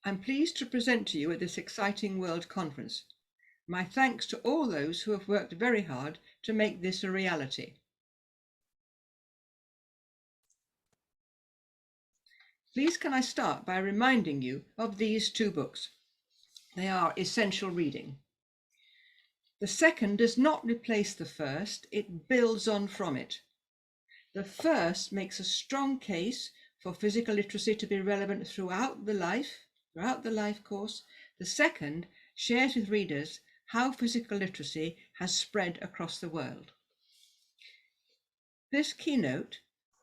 I'm pleased to present to you at this exciting World Conference. My thanks to all those who have worked very hard to make this a reality. Please can I start by reminding you of these two books. They are essential reading. The second does not replace the first, it builds on from it. The first makes a strong case for physical literacy to be relevant throughout the life course. The second shares with readers how physical literacy has spread across the world. This keynote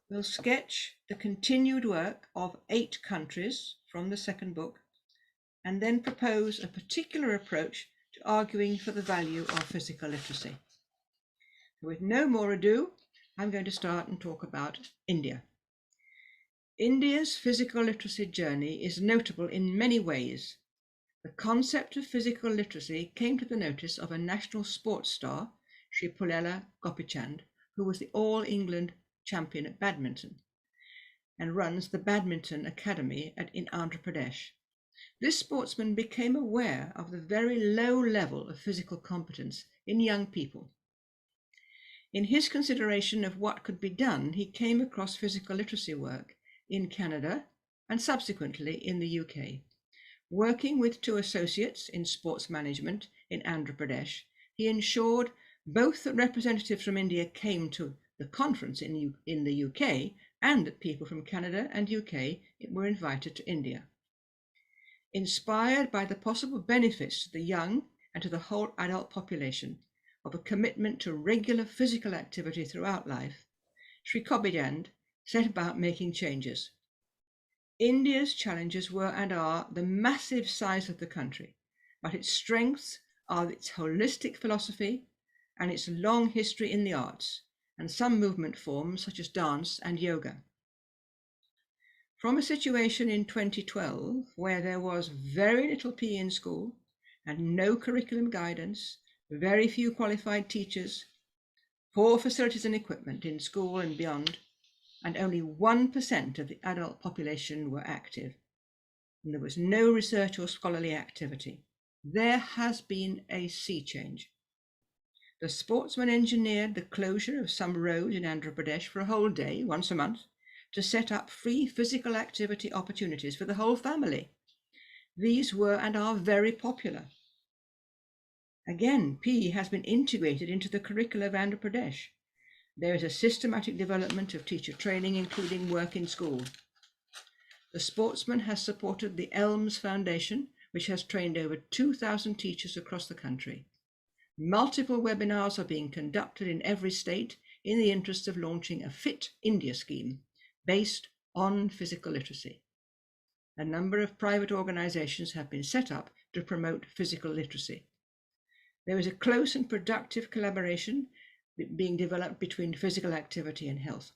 will sketch the continued work of 8 countries from the second book, and then propose a particular approach to arguing for the value of physical literacy. With no more ado, I'm going to start and talk about India. India's physical literacy journey is notable in many ways. The concept of physical literacy came to the notice of a national sports star, Sri Pullela Gopichand, who was the All England champion at badminton and runs the Badminton Academy in Andhra Pradesh. This sportsman became aware of the very low level of physical competence in young people. In his consideration of what could be done, he came across physical literacy work in Canada and subsequently in the UK. Working with 2 associates in sports management in Andhra Pradesh, he ensured both that representatives from India came to the conference in the UK and that people from Canada and UK were invited to India. Inspired by the possible benefits to the young and to the whole adult population of a commitment to regular physical activity throughout life, Sri Gopichand set about making changes. India's challenges were and are the massive size of the country, but its strengths are its holistic philosophy and its long history in the arts and some movement forms such as dance and yoga. From a situation in 2012 where there was very little PE in school and no curriculum guidance, very few qualified teachers, poor facilities and equipment in school and beyond, and only 1% of the adult population were active, and there was no research or scholarly activity. There has been a sea change. The sportsman engineered the closure of some roads in Andhra Pradesh for a whole day, once a month, to set up free physical activity opportunities for the whole family. These were and are very popular. Again, PE has been integrated into the curricula of Andhra Pradesh. There is a systematic development of teacher training, including work in school. The sportsman has supported the ELMS Foundation, which has trained over 2,000 teachers across the country. Multiple webinars are being conducted in every state in the interest of launching a Fit India scheme based on physical literacy. A number of private organizations have been set up to promote physical literacy. There is a close and productive collaboration being developed between physical activity and health.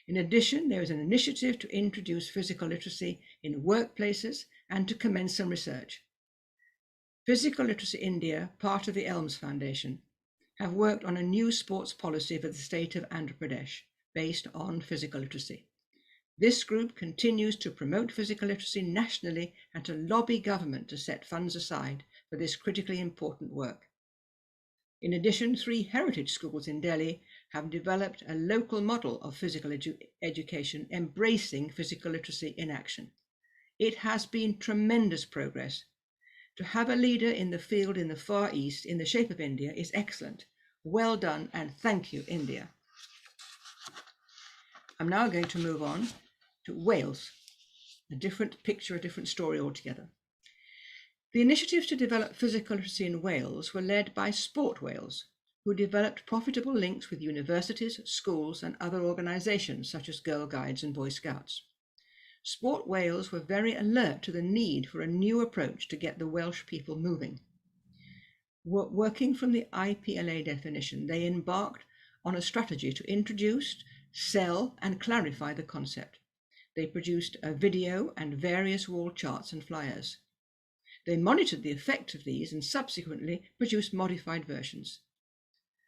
In addition, there is an initiative to introduce physical literacy in workplaces and to commence some research. Physical Literacy India, part of the ELMS Foundation, have worked on a new sports policy for the state of Andhra Pradesh based on physical literacy. This group continues to promote physical literacy nationally and to lobby government to set funds aside for this critically important work. In addition, 3 heritage schools in Delhi have developed a local model of physical education embracing physical literacy in action. It has been tremendous progress. To have a leader in the field in the Far East in the shape of India is excellent. Well done, and thank you, India. I'm now going to move on to Wales, a different picture, a different story altogether. The initiatives to develop physical literacy in Wales were led by Sport Wales, who developed profitable links with universities, schools, and other organisations such as Girl Guides and Boy Scouts. Sport Wales were very alert to the need for a new approach to get the Welsh people moving. Working from the IPLA definition, they embarked on a strategy to introduce, sell, and clarify the concept. They produced a video and various wall charts and flyers. They monitored the effect of these and subsequently produced modified versions.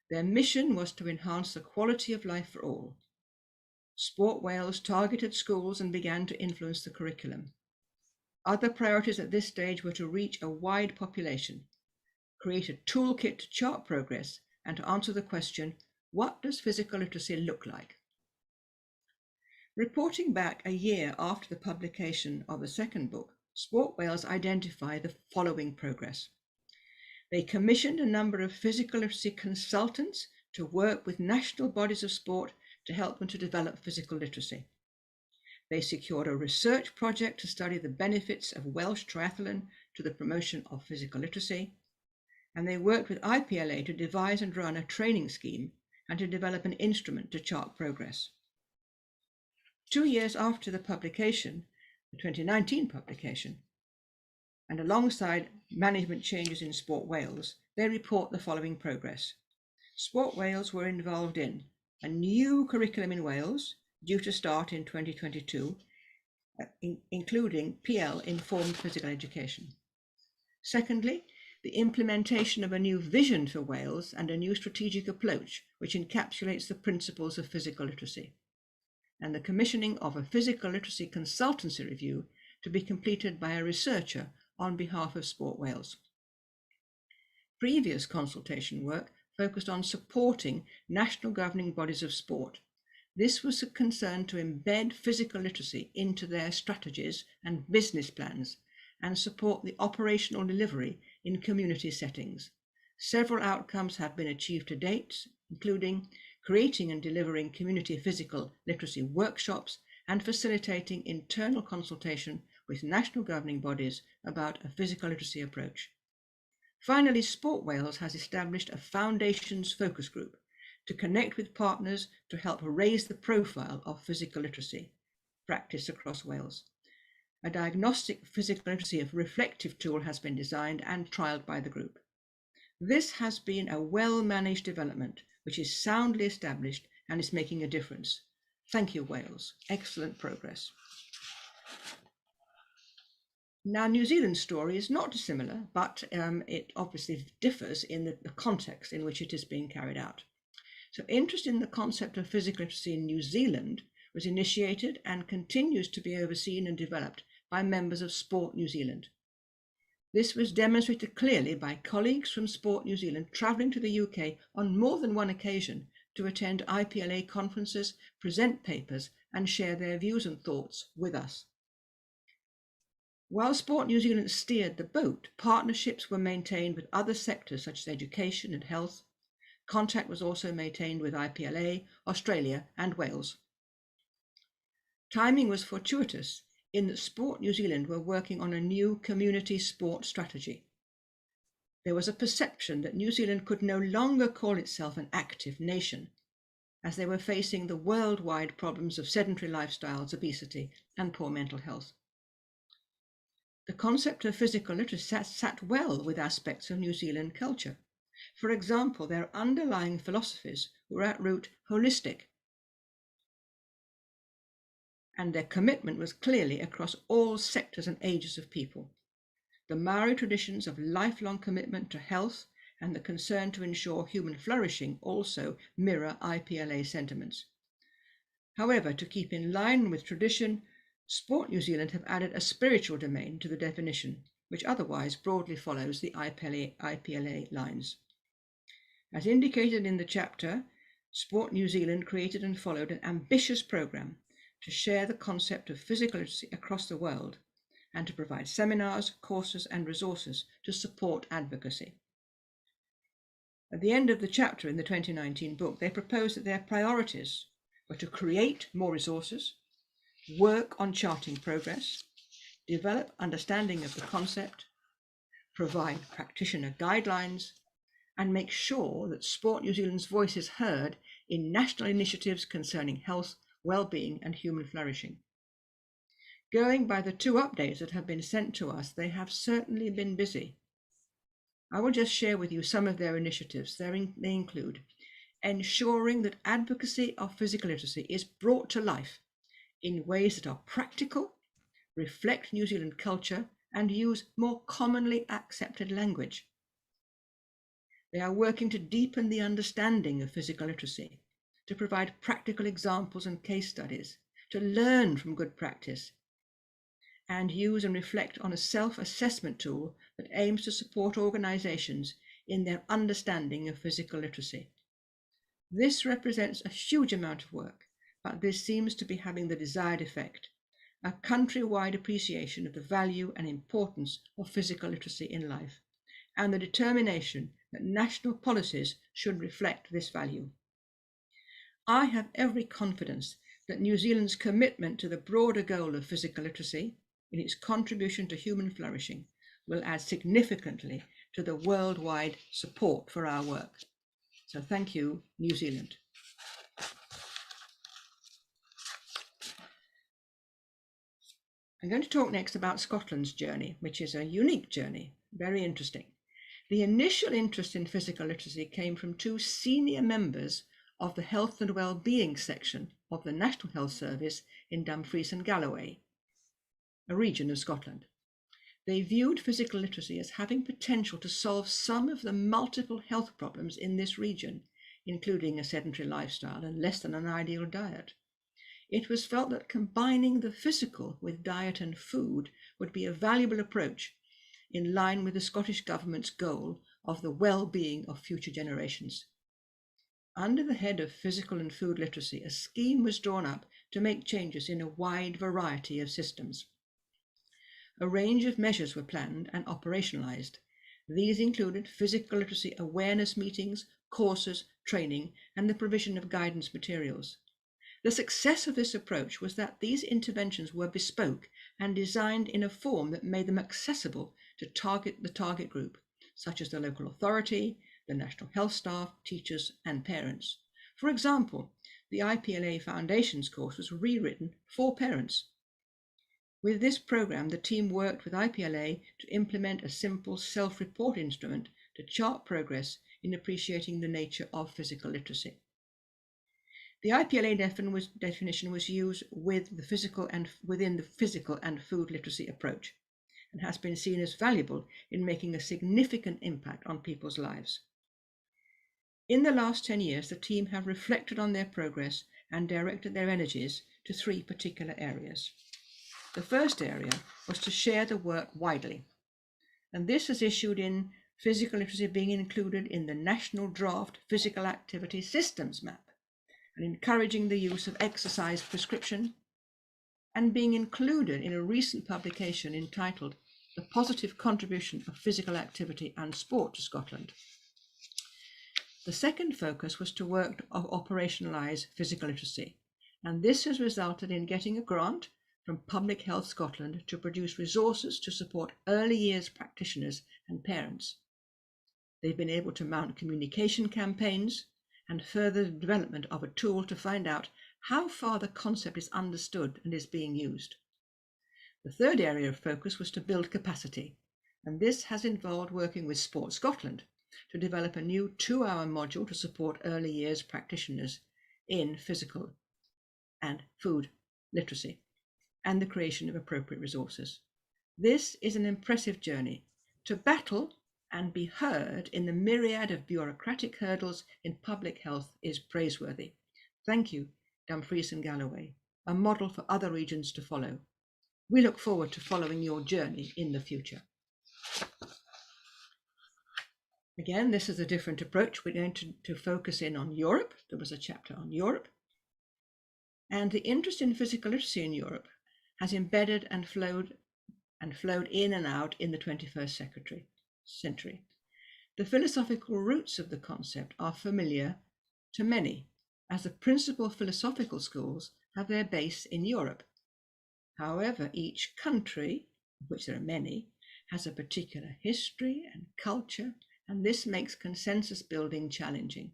Their mission was to enhance the quality of life for all. Sport Wales targeted schools and began to influence the curriculum. Other priorities at this stage were to reach a wide population, create a toolkit to chart progress, and to answer the question, what does physical literacy look like? Reporting back a year after the publication of the second book, Sport Wales identify the following progress. They commissioned a number of physical literacy consultants to work with national bodies of sport to help them to develop physical literacy. They secured a research project to study the benefits of Welsh triathlon to the promotion of physical literacy, and they worked with IPLA to devise and run a training scheme and to develop an instrument to chart progress. 2 years after the publication, the 2019 publication, and alongside management changes in Sport Wales, they report the following progress. Sport Wales were involved in a new curriculum in Wales, due to start in 2022, including PL-informed physical education. Secondly, the implementation of a new vision for Wales and a new strategic approach, which encapsulates the principles of physical literacy, and the commissioning of a physical literacy consultancy review to be completed by a researcher on behalf of Sport Wales. Previous consultation work focused on supporting national governing bodies of sport. This was a concern to embed physical literacy into their strategies and business plans and support the operational delivery in community settings. Several outcomes have been achieved to date, including creating and delivering community physical literacy workshops and facilitating internal consultation with national governing bodies about a physical literacy approach. Finally, Sport Wales has established a foundations focus group to connect with partners to help raise the profile of physical literacy practice across Wales. A diagnostic physical literacy reflective tool has been designed and trialled by the group. This has been a well-managed development, which is soundly established and is making a difference. Thank you, Wales. Excellent progress. Now, New Zealand's story is not dissimilar, but it obviously differs in the context in which it is being carried out. So interest in the concept of physical literacy in New Zealand was initiated and continues to be overseen and developed by members of Sport New Zealand. This was demonstrated clearly by colleagues from Sport New Zealand travelling to the UK on more than one occasion to attend IPLA conferences, present papers, and share their views and thoughts with us. While Sport New Zealand steered the boat, partnerships were maintained with other sectors such as education and health. Contact was also maintained with IPLA, Australia, and Wales. Timing was fortuitous in that Sport New Zealand were working on a new community sport strategy. There was a perception that New Zealand could no longer call itself an active nation, as they were facing the worldwide problems of sedentary lifestyles, obesity, and poor mental health. The concept of physical literacy sat well with aspects of New Zealand culture. For example, their underlying philosophies were at root holistic, and their commitment was clearly across all sectors and ages of people. The Maori traditions of lifelong commitment to health and the concern to ensure human flourishing also mirror IPLA sentiments. However, to keep in line with tradition, Sport New Zealand have added a spiritual domain to the definition, which otherwise broadly follows the IPLA lines. As indicated in the chapter, Sport New Zealand created and followed an ambitious programme to share the concept of physical literacy across the world and to provide seminars, courses, and resources to support advocacy. At the end of the chapter in the 2019 book, they proposed that their priorities were to create more resources, work on charting progress, develop understanding of the concept, provide practitioner guidelines, and make sure that Sport New Zealand's voice is heard in national initiatives concerning health, well-being, and human flourishing. Going by the 2 updates that have been sent to us, they have certainly been busy. I will just share with you some of their initiatives. They include ensuring that advocacy of physical literacy is brought to life in ways that are practical, reflect New Zealand culture, and use more commonly accepted language. They are working to deepen the understanding of physical literacy, to provide practical examples and case studies, to learn from good practice, and use and reflect on a self-assessment tool that aims to support organizations in their understanding of physical literacy. This represents a huge amount of work, but this seems to be having the desired effect, a countrywide appreciation of the value and importance of physical literacy in life, and the determination that national policies should reflect this value. I have every confidence that New Zealand's commitment to the broader goal of physical literacy in its contribution to human flourishing will add significantly to the worldwide support for our work. So thank you, New Zealand. I'm going to talk next about Scotland's journey, which is a unique journey, very interesting. The initial interest in physical literacy came from two senior members of the Health and Wellbeing section of the National Health Service in Dumfries and Galloway, a region of Scotland. They viewed physical literacy as having potential to solve some of the multiple health problems in this region, including a sedentary lifestyle and less than an ideal diet. It was felt that combining the physical with diet and food would be a valuable approach in line with the Scottish Government's goal of the well-being of future generations. Under the head of physical and food literacy, a scheme was drawn up to make changes in a wide variety of systems. A range of measures were planned and operationalized. These included physical literacy awareness meetings, courses, training, and the provision of guidance materials. The success of this approach was that these interventions were bespoke and designed in a form that made them accessible to the target group, such as the local authority, the National Health Staff, teachers, and parents. For example, the IPLA Foundations course was rewritten for parents. With this program, the team worked with IPLA to implement a simple self-report instrument to chart progress in appreciating the nature of physical literacy. The IPLA definition was used within the physical and food literacy approach, and has been seen as valuable in making a significant impact on people's lives. In the last 10 years, the team have reflected on their progress and directed their energies to three particular areas. The first area was to share the work widely, and this has issued in physical literacy being included in the National Draft Physical Activity Systems Map, and encouraging the use of exercise prescription, and being included in a recent publication entitled The Positive Contribution of Physical Activity and Sport to Scotland. The second focus was to work to operationalise physical literacy, and this has resulted in getting a grant from Public Health Scotland to produce resources to support early years practitioners and parents. They've been able to mount communication campaigns and further the development of a tool to find out how far the concept is understood and is being used. The third area of focus was to build capacity, and this has involved working with Sport Scotland to develop a new 2-hour module to support early years practitioners in physical and food literacy, and the creation of appropriate resources. This is an impressive journey. To battle and be heard in the myriad of bureaucratic hurdles in public health is praiseworthy. Thank you, Dumfries and Galloway, a model for other regions to follow. We look forward to following your journey in the future. Again, this is a different approach. We're going to focus in on Europe. There was a chapter on Europe. And the interest in physical literacy in Europe has embedded and flowed in and out in the 21st century. The philosophical roots of the concept are familiar to many, as the principal philosophical schools have their base in Europe. However, each country, of which there are many, has a particular history and culture, and this makes consensus building challenging.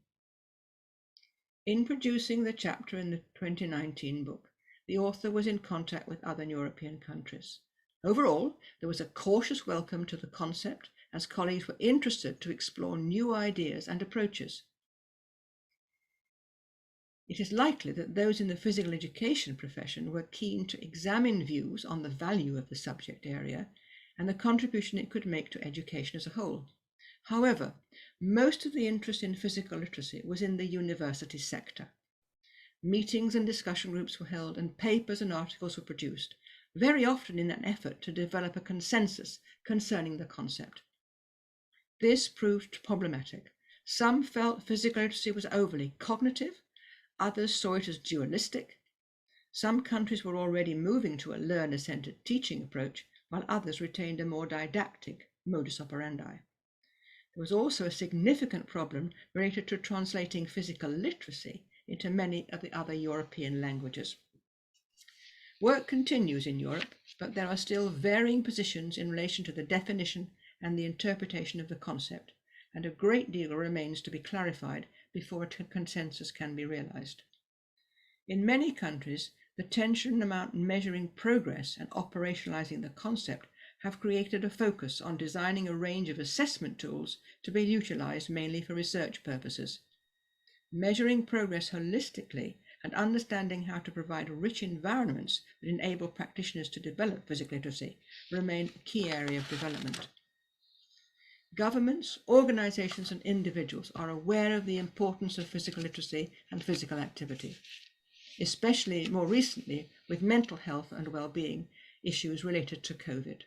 In producing the chapter in the 2019 book, the author was in contact with other European countries. Overall, there was a cautious welcome to the concept, as colleagues were interested to explore new ideas and approaches. It is likely that those in the physical education profession were keen to examine views on the value of the subject area and the contribution it could make to education as a whole. However, most of the interest in physical literacy was in the university sector. Meetings and discussion groups were held, and papers and articles were produced, very often in an effort to develop a consensus concerning the concept. This proved problematic. Some felt physical literacy was overly cognitive, others saw it as dualistic. Some countries were already moving to a learner-centered teaching approach, while others retained a more didactic modus operandi. There was also a significant problem related to translating physical literacy into many of the other European languages. Work continues in Europe, but there are still varying positions in relation to the definition and the interpretation of the concept, and a great deal remains to be clarified before a consensus can be realized. In many countries, the tension around measuring progress and operationalizing the concept have created a focus on designing a range of assessment tools to be utilized mainly for research purposes. Measuring progress holistically and understanding how to provide rich environments that enable practitioners to develop physical literacy remain a key area of development. Governments, organizations, and individuals are aware of the importance of physical literacy and physical activity, especially more recently with mental health and well-being issues related to COVID.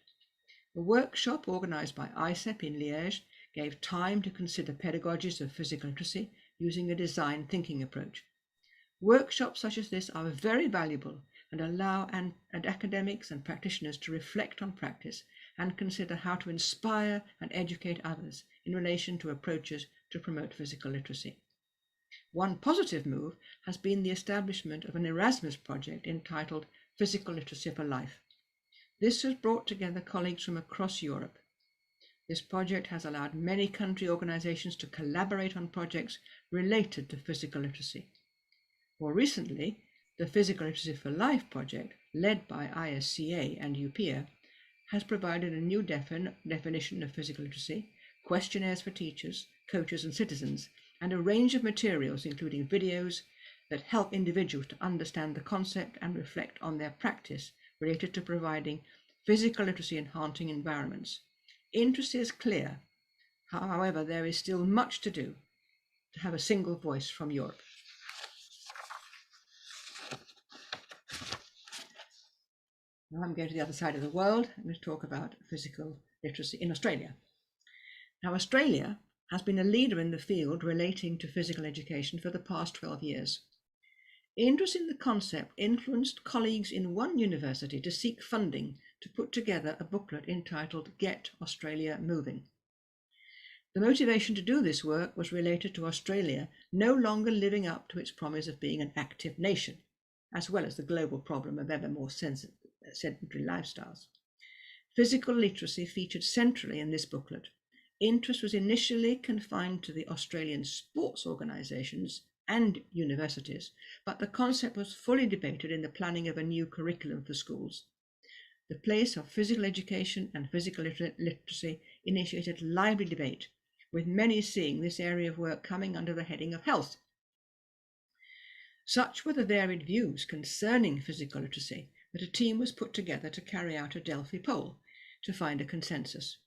A workshop organized by ICEP in Liège gave time to consider pedagogies of physical literacy using a design thinking approach. Workshops such as this are very valuable and allow academics and practitioners to reflect on practice and consider how to inspire and educate others in relation to approaches to promote physical literacy. One positive move has been the establishment of an Erasmus project entitled Physical Literacy for Life. This has brought together colleagues from across Europe. This project has allowed many country organizations to collaborate on projects related to physical literacy. More recently, the Physical Literacy for Life project, led by ISCA and UPEA, has provided a new definition of physical literacy, questionnaires for teachers, coaches, and citizens, and a range of materials, including videos, that help individuals to understand the concept and reflect on their practice related to providing physical literacy enhancing environments. Interest is clear. However, there is still much to do to have a single voice from Europe. Now I'm going to the other side of the world. I'm going to talk about physical literacy in Australia. Now, Australia has been a leader in the field relating to physical education for the past 12 years. Interest in the concept influenced colleagues in one university to seek funding to put together a booklet entitled Get Australia Moving. The motivation to do this work was related to Australia no longer living up to its promise of being an active nation, as well as the global problem of ever more sedentary lifestyles. Physical literacy featured centrally in this booklet. Interest was initially confined to the Australian sports organisations and universities, but the concept was fully debated in the planning of a new curriculum for schools. The place of physical education and physical literacy initiated lively debate, with many seeing this area of work coming under the heading of health. Such were the varied views concerning physical literacy that a team was put together to carry out a Delphi poll to find a consensus.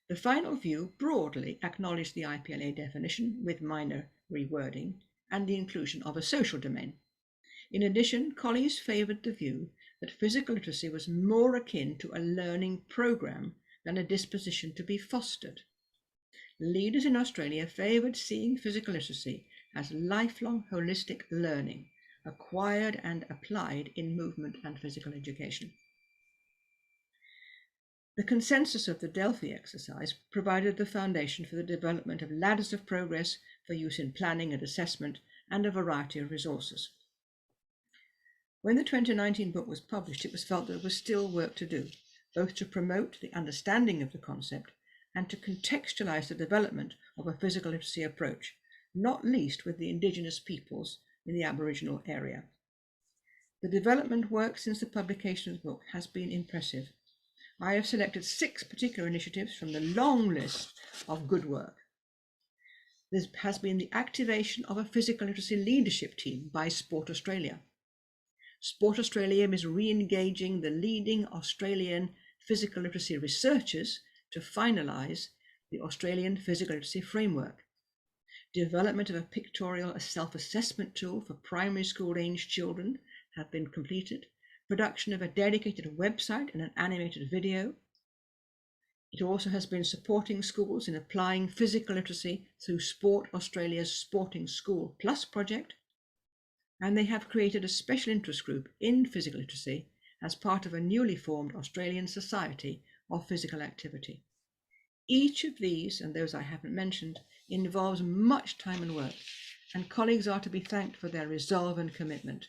The final view broadly acknowledged the IPLA definition with minor rewording and the inclusion of a social domain. In addition, colleagues favoured the view that physical literacy was more akin to a learning programme than a disposition to be fostered. Leaders in Australia favoured seeing physical literacy as lifelong holistic learning, acquired and applied in movement and physical education. The consensus of the Delphi exercise provided the foundation for the development of ladders of progress for use in planning and assessment and a variety of resources. When the 2019 book was published, it was felt there was still work to do, both to promote the understanding of the concept and to contextualize the development of a physical literacy approach, not least with the Indigenous peoples in the Aboriginal area. The development work since the publication of the book has been impressive. I have selected 6 particular initiatives from the long list of good work. There has been the activation of a physical literacy leadership team by Sport Australia. Sport Australia is re-engaging the leading Australian physical literacy researchers to finalise the Australian physical literacy framework. Development of a pictorial self-assessment tool for primary school-aged children have been completed, production of a dedicated website and an animated video. It also has been supporting schools in applying physical literacy through Sport Australia's Sporting School Plus project, and they have created a special interest group in physical literacy as part of a newly formed Australian Society of Physical Activity. Each of these, and those I haven't mentioned, involves much time and work, and colleagues are to be thanked for their resolve and commitment.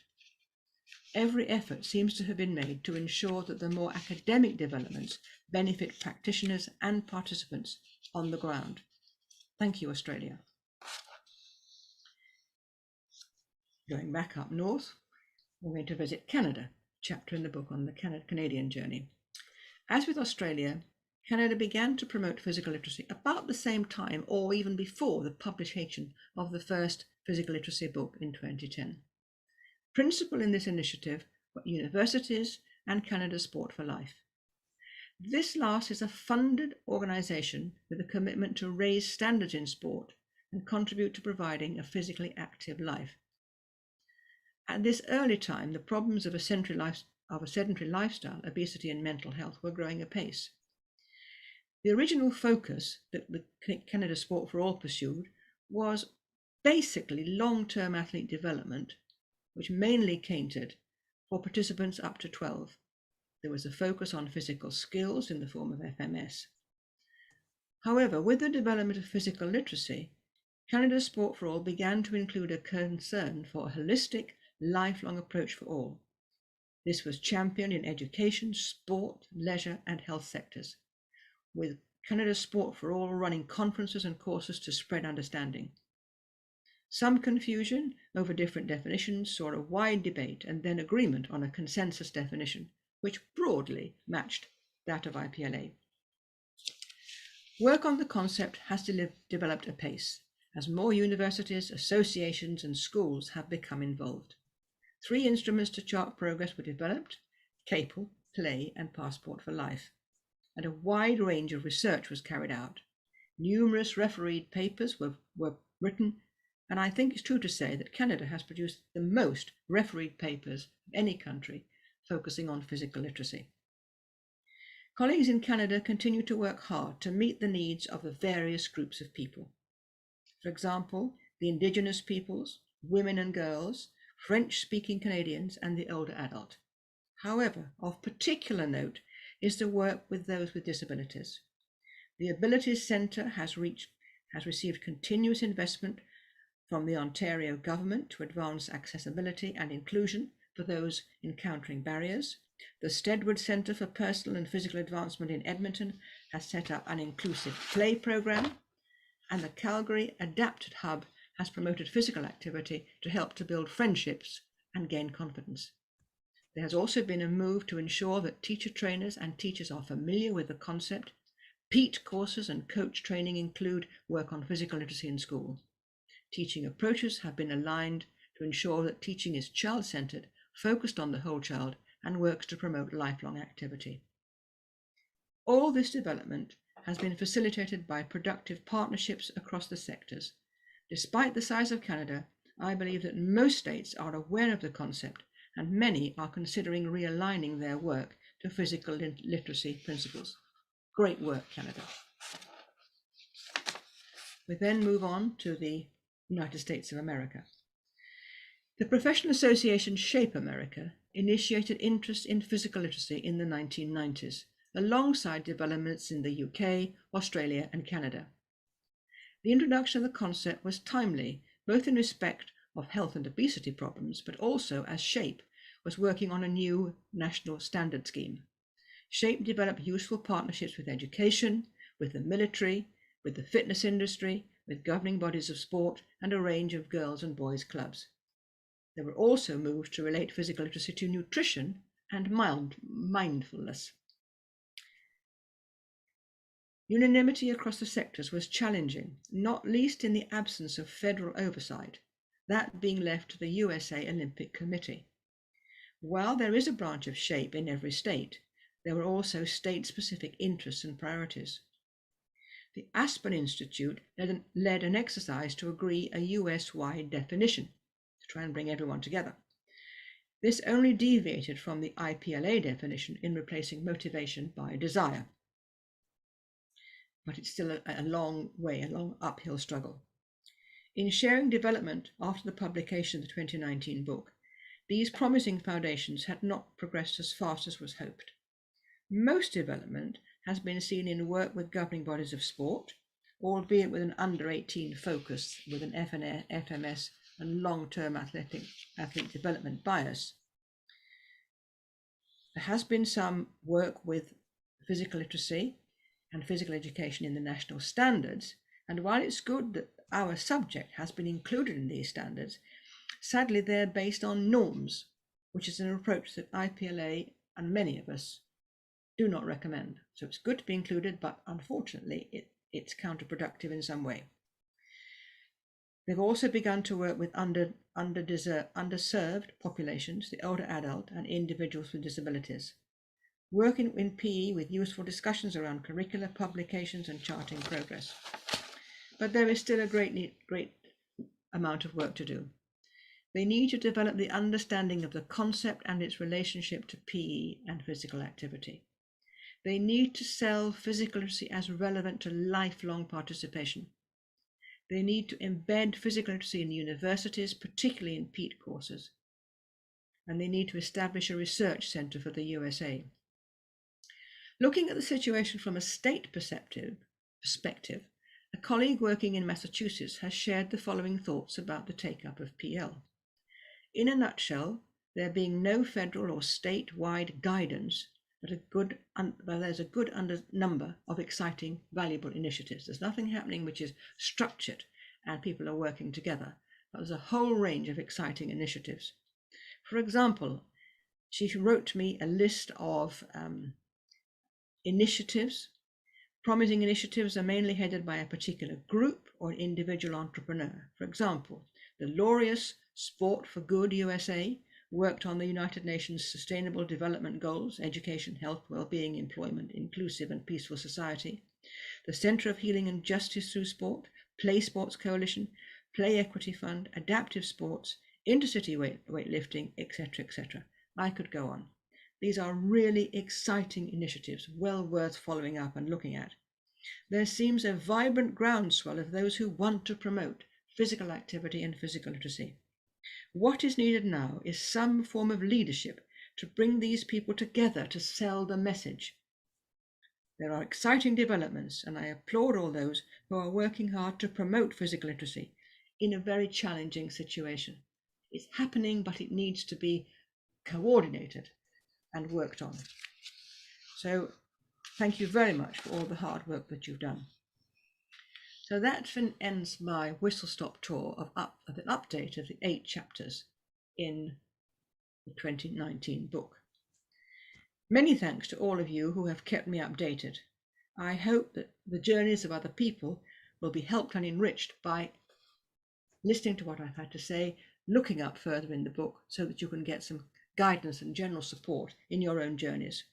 Every effort seems to have been made to ensure that the more academic developments benefit practitioners and participants on the ground. Thank you, Australia. Going back up north, we're going to visit Canada, chapter in the book on the Canadian journey. As with Australia, Canada began to promote physical literacy about the same time or even before the publication of the first physical literacy book in 2010. Principal in this initiative were universities and Canada Sport for Life. This last is a funded organisation with a commitment to raise standards in sport and contribute to providing a physically active life. At this early time, the problems of a sedentary lifestyle, obesity and mental health were growing apace. The original focus that the Canada Sport for All pursued was basically long-term athlete development, which mainly catered for participants up to 12. There was a focus on physical skills in the form of FMS. However, with the development of physical literacy, Canada Sport for All began to include a concern for a holistic, lifelong approach for all. This was championed in education, sport, leisure, and health sectors, with Canada Sport for All running conferences and courses to spread understanding. Some confusion over different definitions saw a wide debate and then agreement on a consensus definition, which broadly matched that of IPLA. Work on the concept has developed apace, as more universities, associations, and schools have become involved. 3 instruments to chart progress were developed: CAPEL, PLAY, and Passport for Life, and a wide range of research was carried out. Numerous refereed papers were written, and I think it's true to say that Canada has produced the most refereed papers of any country focusing on physical literacy. Colleagues in Canada continue to work hard to meet the needs of the various groups of people. For example, the Indigenous peoples, women and girls, French-speaking Canadians, and the older adult. However, of particular note is the work with those with disabilities. The Abilities Centre has received continuous investment from the Ontario government to advance accessibility and inclusion for those encountering barriers. The Stedwood Centre for Personal and Physical Advancement in Edmonton has set up an inclusive play program, and the Calgary Adapted Hub has promoted physical activity to help to build friendships and gain confidence. There has also been a move to ensure that teacher trainers and teachers are familiar with the concept. PEAT courses and coach training include work on physical literacy in school. Teaching approaches have been aligned to ensure that teaching is child-centered, focused on the whole child, and works to promote lifelong activity. All this development has been facilitated by productive partnerships across the sectors. Despite the size of Canada, I believe that most states are aware of the concept, and many are considering realigning their work to physical literacy principles. Great work, Canada. We then move on to the United States of America. The professional association Shape America initiated interest in physical literacy in the 1990s, alongside developments in the UK, Australia, and Canada. The introduction of the concept was timely, both in respect of health and obesity problems, but also as Shape was working on a new national standard scheme. Shape developed useful partnerships with education, with the military, with the fitness industry, with governing bodies of sport, and a range of girls' and boys' clubs. There were also moves to relate physical literacy to nutrition and mindfulness. Unanimity across the sectors was challenging, not least in the absence of federal oversight, that being left to the USA Olympic Committee. While there is a branch of Shape in every state, there were also state-specific interests and priorities. The Aspen Institute led an exercise to agree a US-wide definition, to try and bring everyone together. This only deviated from the IPLA definition in replacing motivation by desire. But it's still a long way, a long uphill struggle. In sharing development after the publication of the 2019 book, these promising foundations had not progressed as fast as was hoped. Most development has been seen in work with governing bodies of sport, albeit with an under-18 focus, with an FMS and long-term athlete development bias. There has been some work with physical literacy and physical education in the national standards, and while it's good that our subject has been included in these standards, sadly they're based on norms, which is an approach that IPLA and many of us do not recommend. So it's good to be included, but unfortunately it's counterproductive in some way. They've also begun to work with underserved populations, the older adult and individuals with disabilities. Working in PE with useful discussions around curricula, publications and charting progress. But there is still a great amount of work to do. They need to develop the understanding of the concept and its relationship to PE and physical activity. They need to sell physical literacy as relevant to lifelong participation. They need to embed physical literacy in universities, particularly in PET courses. And they need to establish a research centre for the USA. Looking at the situation from a state perspective, a colleague working in Massachusetts has shared the following thoughts about the take-up of PL. In a nutshell, there being no federal or state-wide guidance, there's a good number of exciting, valuable initiatives. There's nothing happening which is structured and people are working together, but there's a whole range of exciting initiatives. For example, she wrote me a list of initiatives. Promising initiatives are mainly headed by a particular group or an individual entrepreneur. For example, the Laureus Sport for Good USA worked on the United Nations Sustainable Development Goals, education, health, well-being, employment, inclusive and peaceful society. The Center of Healing and Justice Through Sport, Play Sports Coalition, Play Equity Fund, Adaptive Sports, Intercity Weightlifting, etc., etc. I could go on. These are really exciting initiatives, well worth following up and looking at. There seems a vibrant groundswell of those who want to promote physical activity and physical literacy. What is needed now is some form of leadership to bring these people together to sell the message. There are exciting developments, and I applaud all those who are working hard to promote physical literacy in a very challenging situation. It's happening, but it needs to be coordinated and worked on. So thank you very much for all the hard work that you've done. So that ends my whistle-stop tour of an update of the 8 chapters in the 2019 book. Many thanks to all of you who have kept me updated. I hope that the journeys of other people will be helped and enriched by listening to what I've had to say, looking up further in the book so that you can get some guidance and general support in your own journeys.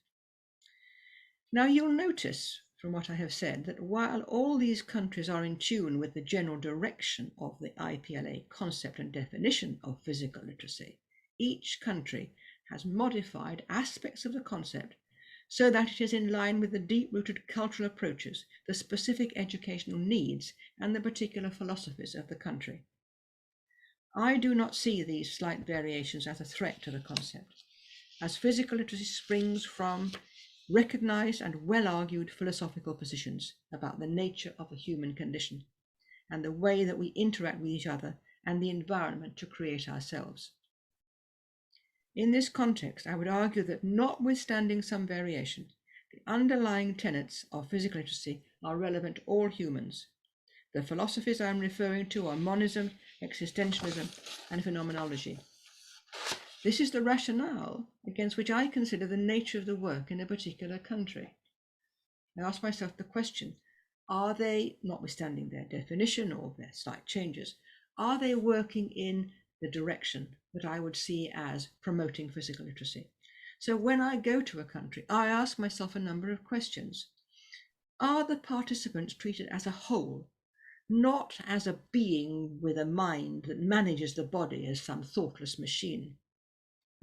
Now you'll notice from what I have said that while all these countries are in tune with the general direction of the IPLA concept and definition of physical literacy, each country has modified aspects of the concept so that it is in line with the deep-rooted cultural approaches, the specific educational needs, and the particular philosophies of the country. I do not see these slight variations as a threat to the concept, as physical literacy springs from recognized and well-argued philosophical positions about the nature of the human condition and the way that we interact with each other and the environment to create ourselves. In this context, I would argue that notwithstanding some variation, the underlying tenets of physical literacy are relevant to all humans. The philosophies I'm referring to are monism, existentialism, and phenomenology. This is the rationale against which I consider the nature of the work in a particular country. I ask myself the question, are they, notwithstanding their definition or their slight changes, are they working in the direction that I would see as promoting physical literacy? So when I go to a country, I ask myself a number of questions. Are the participants treated as a whole, not as a being with a mind that manages the body as some thoughtless machine?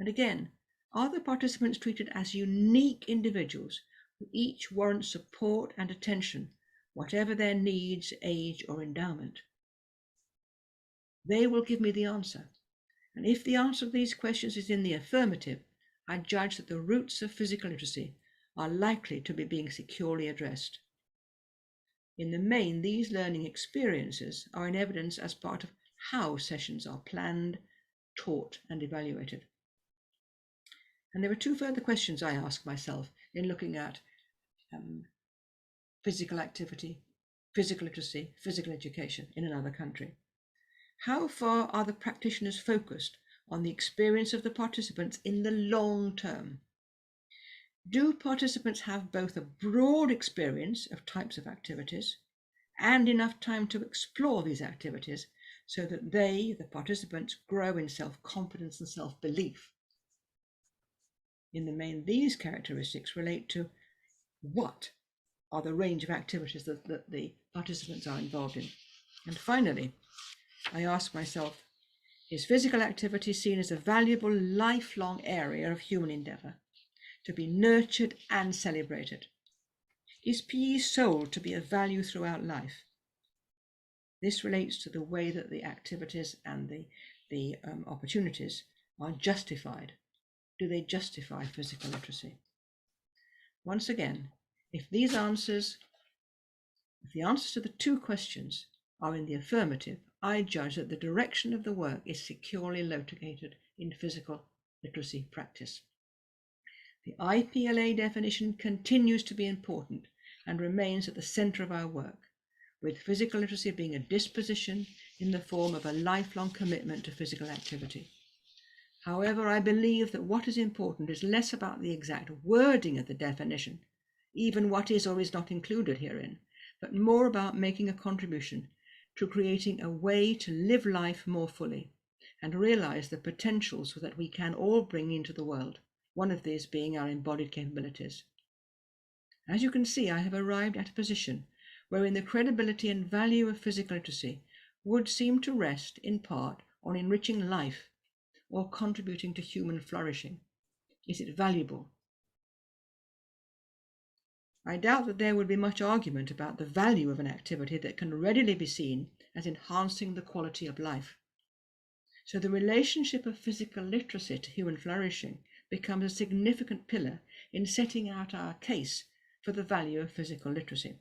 And again, are the participants treated as unique individuals who each warrant support and attention, whatever their needs, age, or endowment? They will give me the answer. And if the answer to these questions is in the affirmative, I judge that the roots of physical literacy are likely to be being securely addressed. In the main, these learning experiences are in evidence as part of how sessions are planned, taught, and evaluated. And there are two further questions I ask myself in looking at physical activity, physical literacy, physical education in another country. How far are the practitioners focused on the experience of the participants in the long term? Do participants have both a broad experience of types of activities and enough time to explore these activities so that they, the participants, grow in self-confidence and self-belief? In the main, these characteristics relate to what are the range of activities that the participants are involved in. And finally, I ask myself, is physical activity seen as a valuable lifelong area of human endeavour, to be nurtured and celebrated? Is PE sold to be of value throughout life? This relates to the way that the activities and the opportunities are justified. Do they justify physical literacy? Once again, if the answers to the two questions are in the affirmative, I judge that the direction of the work is securely located in physical literacy practice. The IPLA definition continues to be important and remains at the centre of our work, with physical literacy being a disposition in the form of a lifelong commitment to physical activity. However, I believe that what is important is less about the exact wording of the definition, even what is or is not included herein, but more about making a contribution to creating a way to live life more fully and realize the potentials that we can all bring into the world, one of these being our embodied capabilities. As you can see, I have arrived at a position wherein the credibility and value of physical literacy would seem to rest in part on enriching life or contributing to human flourishing. Is it valuable? I doubt that there would be much argument about the value of an activity that can readily be seen as enhancing the quality of life. So the relationship of physical literacy to human flourishing becomes a significant pillar in setting out our case for the value of physical literacy.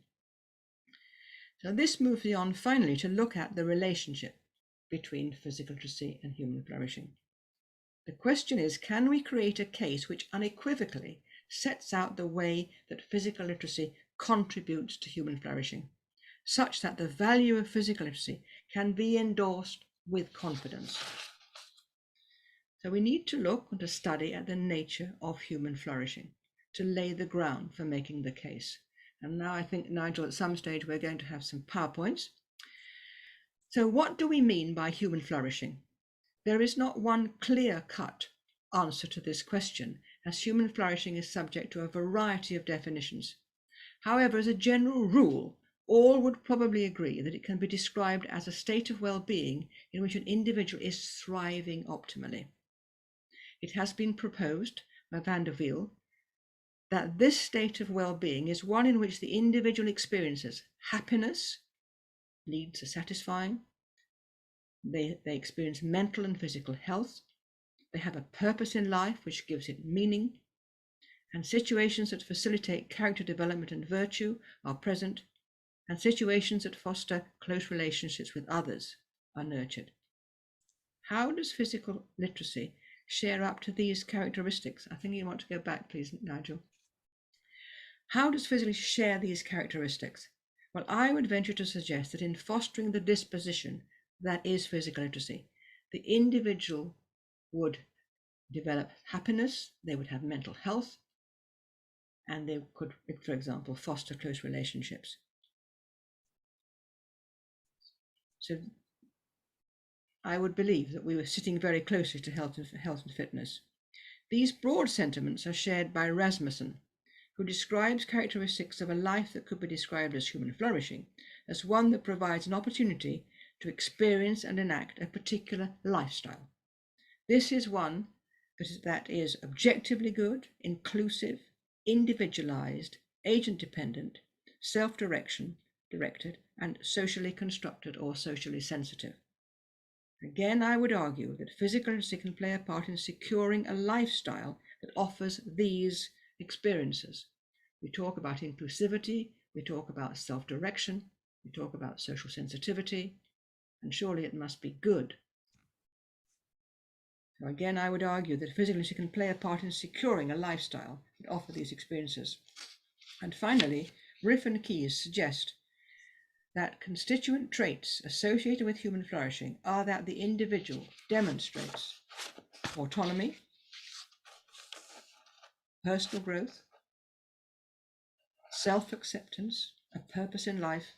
So this moves me on finally to look at the relationship between physical literacy and human flourishing. The question is, can we create a case which unequivocally sets out the way that physical literacy contributes to human flourishing, such that the value of physical literacy can be endorsed with confidence? So we need to look and to study at the nature of human flourishing to lay the ground for making the case. And now I think, Nigel, at some stage we're going to have some PowerPoints. So what do we mean by human flourishing? There is not one clear-cut answer to this question, as human flourishing is subject to a variety of definitions. However, as a general rule, all would probably agree that it can be described as a state of well-being in which an individual is thriving optimally. It has been proposed by Van der Wiel that this state of well-being is one in which the individual experiences happiness, leads to satisfying, they experience mental and physical health, they have a purpose in life which gives it meaning, and situations that facilitate character development and virtue are present, and situations that foster close relationships with others are nurtured. How does physical literacy share up to these characteristics? I think you want to go back, please, Nigel. How does physical literacy share these characteristics? Well, I would venture to suggest that in fostering the disposition that is physical literacy, the individual would develop happiness, they would have mental health, and they could, for example, foster close relationships. So I would believe that we were sitting very closely to health and fitness. These broad sentiments are shared by Rasmussen, who describes characteristics of a life that could be described as human flourishing as one that provides an opportunity to experience and enact a particular lifestyle. This is one that is objectively good, inclusive, individualized, agent-dependent, self-directed, and socially constructed or socially sensitive. Again, I would argue that physical literacy can play a part in securing a lifestyle that offers these experiences. We talk about inclusivity, we talk about self-direction, we talk about social sensitivity, and surely it must be good. So again, I would argue that physical literacy can play a part in securing a lifestyle that offers these experiences. And finally, Riff and Keyes suggest that constituent traits associated with human flourishing are that the individual demonstrates autonomy, personal growth, self-acceptance, a purpose in life,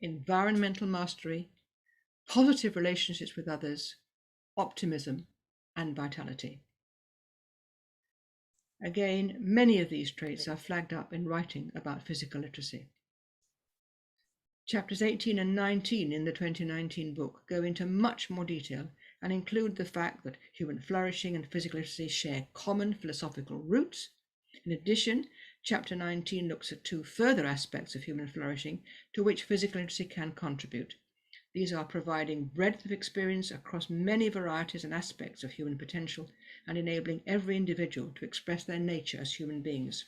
environmental mastery, positive relationships with others, optimism, and vitality. Again, many of these traits are flagged up in writing about physical literacy. Chapters 18 and 19 in the 2019 book go into much more detail and include the fact that human flourishing and physical literacy share common philosophical roots. In addition, Chapter 19 looks at two further aspects of human flourishing to which physical literacy can contribute. These are providing breadth of experience across many varieties and aspects of human potential and enabling every individual to express their nature as human beings.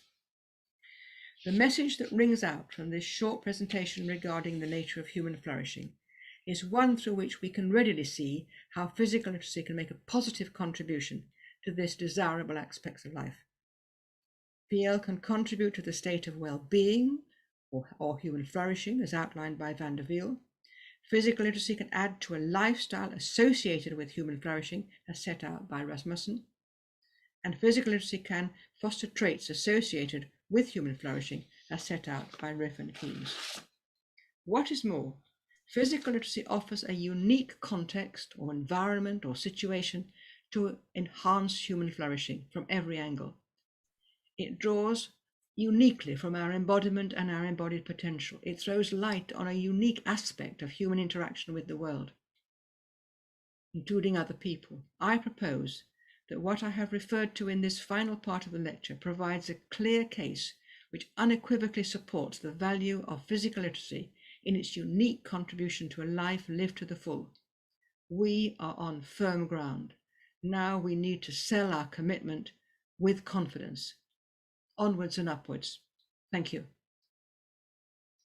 The message that rings out from this short presentation regarding the nature of human flourishing is one through which we can readily see how physical literacy can make a positive contribution to this desirable aspects of life. PL can contribute to the state of well-being or human flourishing as outlined by Van der Wiel. Physical literacy can add to a lifestyle associated with human flourishing as set out by Rasmussen. And physical literacy can foster traits associated with human flourishing as set out by Riff and Keyes. What is more, physical literacy offers a unique context or environment or situation to enhance human flourishing from every angle. It draws uniquely from our embodiment and our embodied potential. It throws light on a unique aspect of human interaction with the world, including other people. I propose that what I have referred to in this final part of the lecture provides a clear case which unequivocally supports the value of physical literacy in its unique contribution to a life lived to the full. We are on firm ground. Now we need to sell our commitment with confidence. Onwards and upwards. Thank you.